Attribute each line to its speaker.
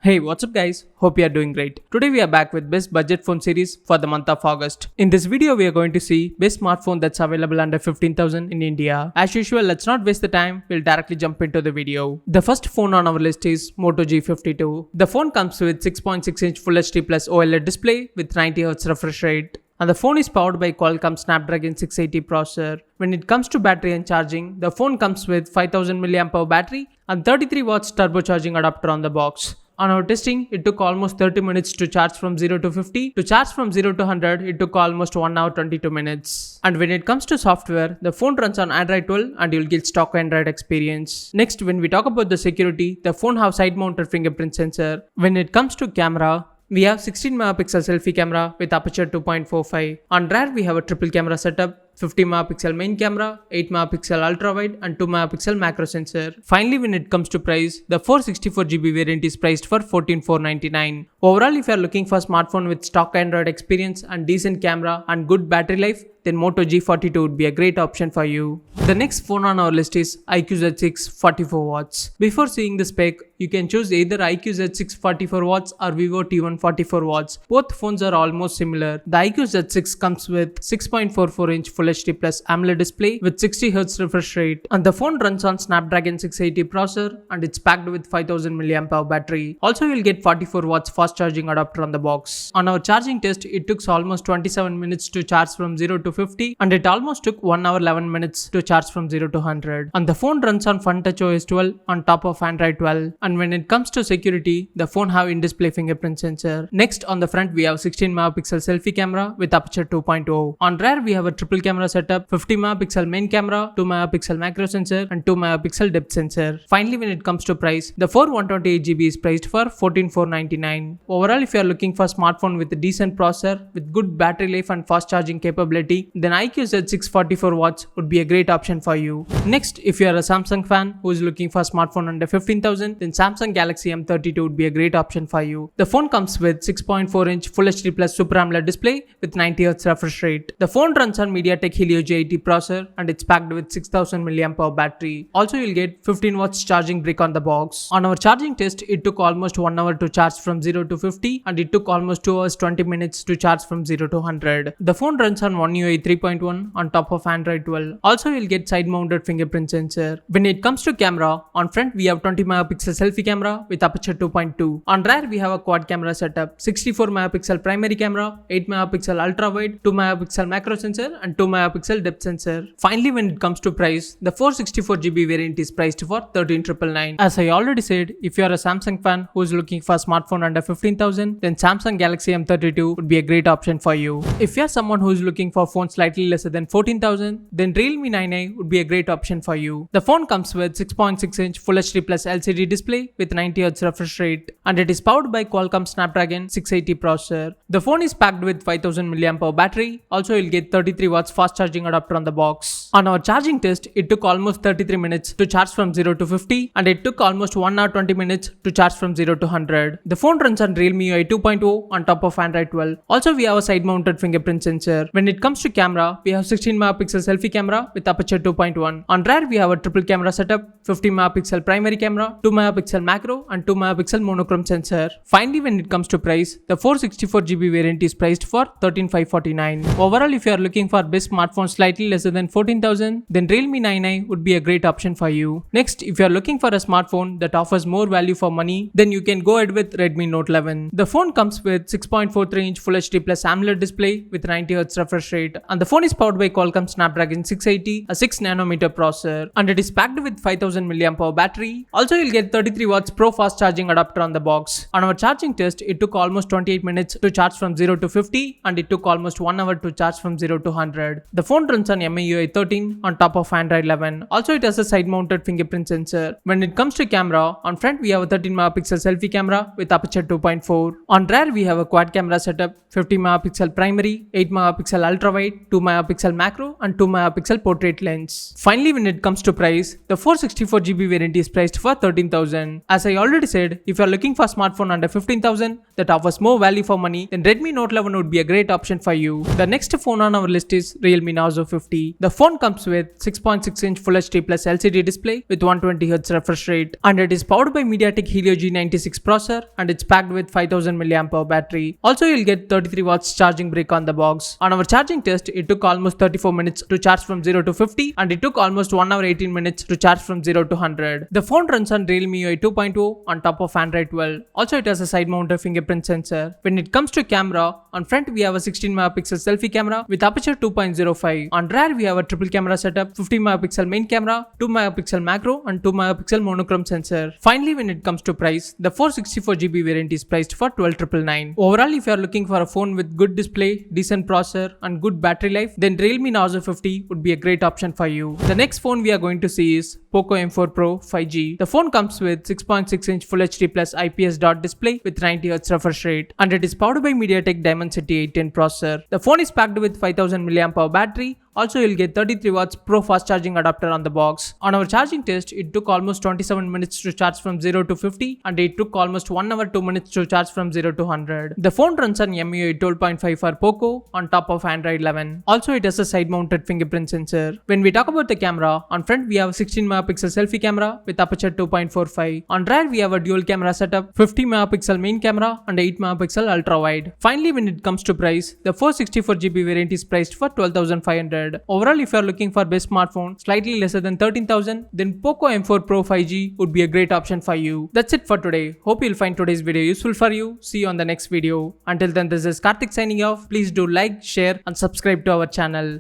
Speaker 1: Hey, what's up guys? Hope you are doing great. Today we are back with best budget phone series for the month of August. In this video we are going to see best smartphone that's available under 15,000 in India. As usual, let's not waste the time, we'll directly jump into the video. The first phone on our list is Moto G52. The phone comes with 6.6-inch Full HD Plus OLED display with 90Hz refresh rate. And the phone is powered by Qualcomm Snapdragon 680 processor. When it comes to battery and charging, the phone comes with 5000 mAh battery and 33 watts turbocharging adapter on the box. On our testing, it took almost 30 minutes to charge from 0 to 50. To charge from 0 to 100, it took almost 1 hour 22 minutes. And when it comes to software, the phone runs on Android 12 and you'll get stock Android experience. Next, when we talk about the security, the phone has side-mounted fingerprint sensor. When it comes to camera, we have 16 megapixel selfie camera with aperture 2.45. On rear, we have a triple camera setup. 50 megapixel main camera, 8 megapixel ultra wide and 2 megapixel macro sensor. Finally, when it comes to price, the 464GB variant is priced for 14,499. Overall, if you are looking for a smartphone with stock Android experience and decent camera and good battery life, then Moto G52 would be a great option for you. The next phone on our list is iQOO Z6 44 watts. Before seeing the spec, you can choose either iQOO Z6 44 watts or Vivo T1 44 watts. Both phones are almost similar. The iQOO Z6 comes with 6.44-inch Full HD Plus AMOLED display with 60Hz refresh rate, and the phone runs on Snapdragon 680 processor and it's packed with 5000 mAh battery. Also, you'll get 44 watts fast charging adapter on the box. On our charging test, it took almost 27 minutes to charge from 0 to 50 and it almost took 1 hour 11 minutes to charge from 0 to 100. And the phone runs on FunTouch OS 12 on top of Android 12. And when it comes to security, the phone have in-display fingerprint sensor. Next, on the front, we have 16 megapixel selfie camera with aperture 2.0. On rear, we have a triple camera setup, 50 megapixel main camera, 2 megapixel macro sensor and 2 megapixel depth sensor. Finally, when it comes to price, the 128GB is priced for 14,499. Overall, if you are looking for a smartphone with a decent processor, with good battery life and fast charging capability, then iQOO Z6 44 watts would be a great option for you. Next, if you are a Samsung fan who is looking for a smartphone under 15,000, then Samsung Galaxy M32 would be a great option for you. The phone comes with 6.4-inch Full HD Plus Super AMOLED display with 90Hz refresh rate. The phone runs on MediaTek Helio G80 processor and it's packed with 6000 mAh battery. Also, you'll get 15 watts charging brick on the box. On our charging test, it took almost 1 hour to charge from 0 to 50 and it took almost 2 hours 20 minutes to charge from 0 to 100. The phone runs on One UI 3.1 on top of Android 12. Also, you'll get side-mounted fingerprint sensor. When it comes to camera, on front we have 20 megapixel selfie camera with aperture 2.2. On rear we have a quad camera setup, 64 megapixel primary camera, 8 megapixel ultra wide, 2 megapixel macro sensor and 2 megapixel depth sensor. Finally, when it comes to price, the 464GB variant is priced for 13,999. As I already said, if you are a Samsung fan who is looking for a smartphone under 15,000, then Samsung Galaxy M32 would be a great option for you. If you are someone who is looking for a phone slightly lesser than 14,000, then Realme 9i would be a great option for you. The phone comes with 6.6-inch Full HD Plus LCD display with 90Hz refresh rate and it is powered by Qualcomm Snapdragon 680 processor. The phone is packed with 5000 mAh battery. Also, you'll get 33 watts fast charging adapter on the box. On our charging test, it took almost 33 minutes to charge from 0 to 50 and it took almost 1 hour 20 minutes to charge from 0 to 100. The phone runs on Realme UI 2.0 on top of Android 12. Also, we have a side-mounted fingerprint sensor. When it comes to camera, we have 16 megapixel selfie camera with aperture 2.1. On rear, we have a triple camera setup, 50 megapixel primary camera, 2 megapixel macro and 2 megapixel monochrome sensor. Finally, when it comes to price, the 464GB variant is priced for 13,549. Overall, if you are looking for best smartphone slightly lesser than 14,000, then Realme 9i would be a great option for you. Next, if you are looking for a smartphone that offers more value for money, then you can go ahead with Redmi Note 11. The phone comes with 6.43-inch Full HD Plus AMOLED display with 90Hz refresh rate and the phone is powered by Qualcomm Snapdragon 680, a 6nm processor and it is packed with 5000 mAh battery. Also, you'll get 33 watts Pro fast charging adapter on the box. On our charging test, it took almost 28 minutes to charge from 0 to 50 and it took almost 1 hour to charge from 0 to 100. The phone runs on MIUI 13 on top of Android 11. Also, it has a side-mounted fingerprint sensor. When it comes to camera, on front we have a 13 megapixel selfie camera with aperture 2.8. 2.4. On rear we have a quad camera setup, 50 megapixel primary, 8 megapixel ultra wide, 2 megapixel macro and 2 megapixel portrait lens. Finally, when it comes to price, the 464GB variant is priced for 13,000. As I already said, if you are looking for a smartphone under 15,000 that offers more value for money, then Redmi Note 11 would be a great option for you. The next phone on our list is Realme Nozzle 50. The phone comes with 6.6-inch Full HD Plus LCD display with 120Hz refresh rate, and it is powered by MediaTek Helio G96 processor, and it's packed with 5000 mAh battery. Also, you'll get 33 watts charging brick on the box. On our charging test, it took almost 34 minutes to charge from 0 to 50, and it took almost 1 hour 18 minutes to charge from 0 to 100. The phone runs on Realme UI 2.0 on top of Android 12. Also, it has a side-mounted fingerprint sensor. When it comes to camera, on front we have a 16 megapixel selfie camera with aperture 2.05. On rear we have a triple camera setup, 50 megapixel main camera, 2 megapixel macro and 2 megapixel monochrome sensor. Finally, when it comes to price, the 464GB variant is priced for 12,999. Overall, if you are looking for a phone with good display, decent processor and good battery life, then Realme Nozzle 50 would be a great option for you. The next phone we are going to see is Poco M4 Pro 5G. The phone comes with 6.6-inch Full HD Plus IPS dot display with 90Hz refresh rate, and it is powered by MediaTek Dimensity 810 processor. The phone is packed with 5000 mAh battery. Also, you'll get 33 watts Pro fast charging adapter on the box. On our charging test, it took almost 27 minutes to charge from 0 to 50, and it took almost 1 hour 2 minutes to charge from 0 to 100. The phone runs on MIUI 12.5 for Poco on top of Android 11. Also, it has a side-mounted fingerprint sensor. When we talk about the camera, on front we have a 16 megapixel selfie camera with aperture 2.45. On rear we have a dual camera setup, 50 megapixel main camera and 8 megapixel ultra wide. Finally, when it comes to price, the 464GB variant is priced for 12,500. Overall, if you are looking for best smartphone slightly lesser than 13,000, then Poco M4 Pro 5G would be a great option for you. That's it for today. Hope you'll find today's video useful for you. See you on the next video. Until then, this is Karthik signing off. Please do like, share and subscribe to our channel.